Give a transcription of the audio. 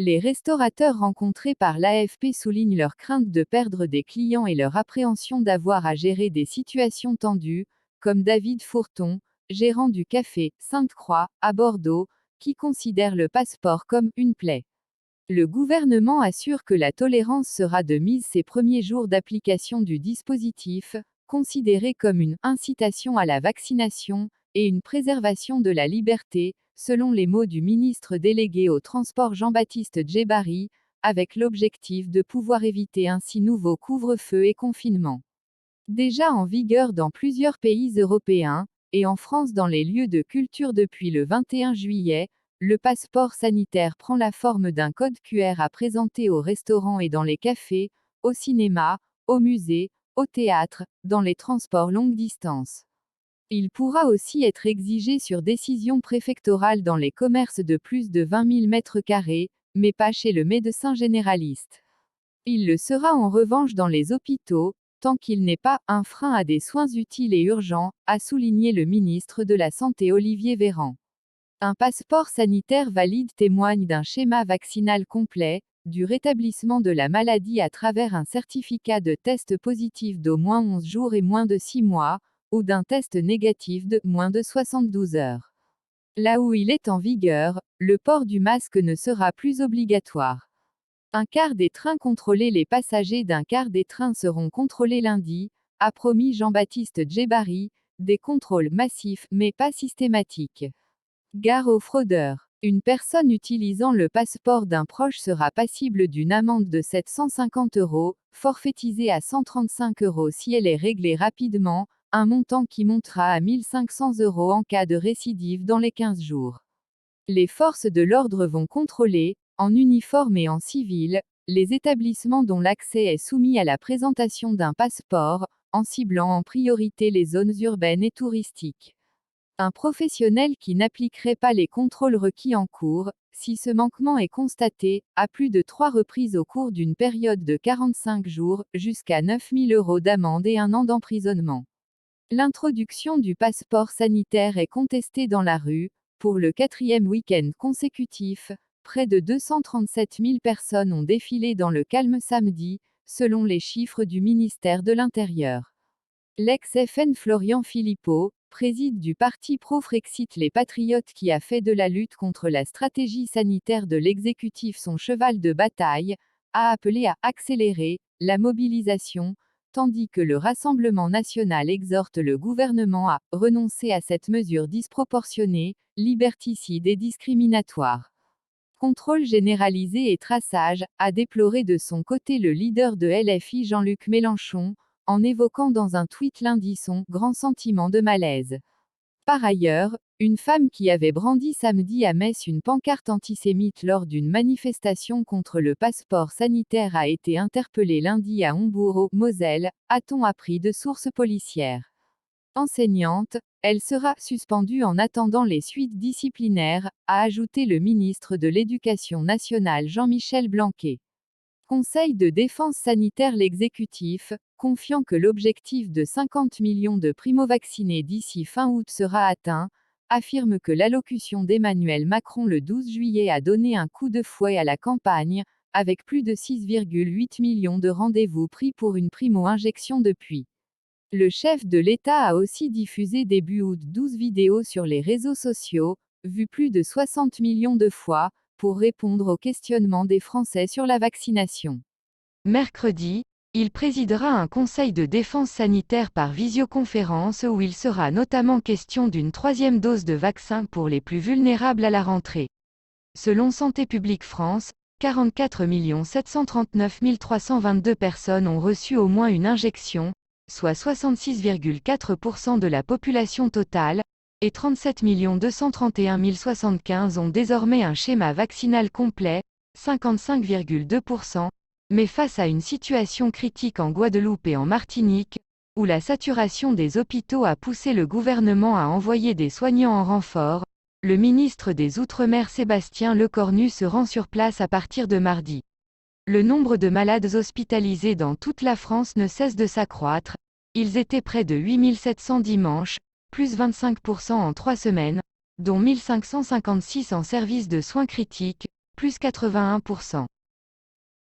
Les restaurateurs rencontrés par l'AFP soulignent leur crainte de perdre des clients et leur appréhension d'avoir à gérer des situations tendues, comme David Fourton, gérant du café Sainte-Croix, à Bordeaux, qui considère le passeport comme une plaie. Le gouvernement assure que la tolérance sera de mise ces premiers jours d'application du dispositif, considéré comme une incitation à la vaccination et une préservation de la liberté, selon les mots du ministre délégué au transport Jean-Baptiste Djebbari, avec l'objectif de pouvoir éviter ainsi nouveau couvre-feu et confinement. Déjà en vigueur dans plusieurs pays européens, et en France dans les lieux de culture depuis le 21 juillet, le passeport sanitaire prend la forme d'un code QR à présenter au restaurant et dans les cafés, au cinéma, au musée, au théâtre, dans les transports longue distance. Il pourra aussi être exigé sur décision préfectorale dans les commerces de plus de 20 000 m², mais pas chez le médecin généraliste. Il le sera en revanche dans les hôpitaux, tant qu'il n'est pas un frein à des soins utiles et urgents, a souligné le ministre de la Santé Olivier Véran. Un passeport sanitaire valide témoigne d'un schéma vaccinal complet, du rétablissement de la maladie à travers un certificat de test positif d'au moins 11 jours et moins de 6 mois, ou d'un test négatif de moins de 72 heures. Là où il est en vigueur, le port du masque ne sera plus obligatoire. Un quart des trains contrôlés. Les passagers d'un quart des trains seront contrôlés lundi, a promis Jean-Baptiste Djebbari, des contrôles massifs mais pas systématiques. Gare aux fraudeurs. Une personne utilisant le passeport d'un proche sera passible d'une amende de 750 €, forfaitisée à 135 € si elle est réglée rapidement, un montant qui montera à 1 500 € en cas de récidive dans les 15 jours. Les forces de l'ordre vont contrôler, en uniforme et en civil, les établissements dont l'accès est soumis à la présentation d'un passeport, en ciblant en priorité les zones urbaines et touristiques. Un professionnel qui n'appliquerait pas les contrôles requis en cours, si ce manquement est constaté, à plus de 3 reprises au cours d'une période de 45 jours, jusqu'à 9 000 € d'amende et 1 an d'emprisonnement. L'introduction du passeport sanitaire est contestée dans la rue. Pour le 4e week-end consécutif, près de 237 000 personnes ont défilé dans le calme samedi, selon les chiffres du ministère de l'Intérieur. L'ex-FN Florian Philippot, préside du parti pro-Frexit Les Patriotes qui a fait de la lutte contre la stratégie sanitaire de l'exécutif son cheval de bataille, a appelé à accélérer la mobilisation, tandis que le Rassemblement national exhorte le gouvernement à renoncer à cette mesure disproportionnée, liberticide et discriminatoire. Contrôle généralisé et traçage, a déploré de son côté le leader de LFI Jean-Luc Mélenchon, en évoquant dans un tweet lundi son grand sentiment de malaise. Par ailleurs, une femme qui avait brandi samedi à Metz une pancarte antisémite lors d'une manifestation contre le passeport sanitaire a été interpellée lundi à Hombourg, Moselle, a-t-on appris de sources policières. Enseignante, elle sera suspendue en attendant les suites disciplinaires, a ajouté le ministre de l'Éducation nationale Jean-Michel Blanquer. Conseil de défense sanitaire. L'exécutif, confiant que l'objectif de 50 millions de primo-vaccinés d'ici fin août sera atteint, affirme que l'allocution d'Emmanuel Macron le 12 juillet a donné un coup de fouet à la campagne, avec plus de 6,8 millions de rendez-vous pris pour une primo-injection depuis. Le chef de l'État a aussi diffusé début août 12 vidéos sur les réseaux sociaux, vues plus de 60 millions de fois, pour répondre aux questionnements des Français sur la vaccination. Mercredi, il présidera un conseil de défense sanitaire par visioconférence où il sera notamment question d'une 3e dose de vaccin pour les plus vulnérables à la rentrée. Selon Santé publique France, 44 739 322 personnes ont reçu au moins une injection, soit 66,4% de la population totale, et 37 231 075 ont désormais un schéma vaccinal complet, 55,2%, mais face à une situation critique en Guadeloupe et en Martinique, où la saturation des hôpitaux a poussé le gouvernement à envoyer des soignants en renfort, le ministre des Outre-mer Sébastien Lecornu se rend sur place à partir de mardi. Le nombre de malades hospitalisés dans toute la France ne cesse de s'accroître, ils étaient près de 8 700 dimanche, plus 25% en 3 semaines, dont 1 556 en service de soins critiques, plus 81%.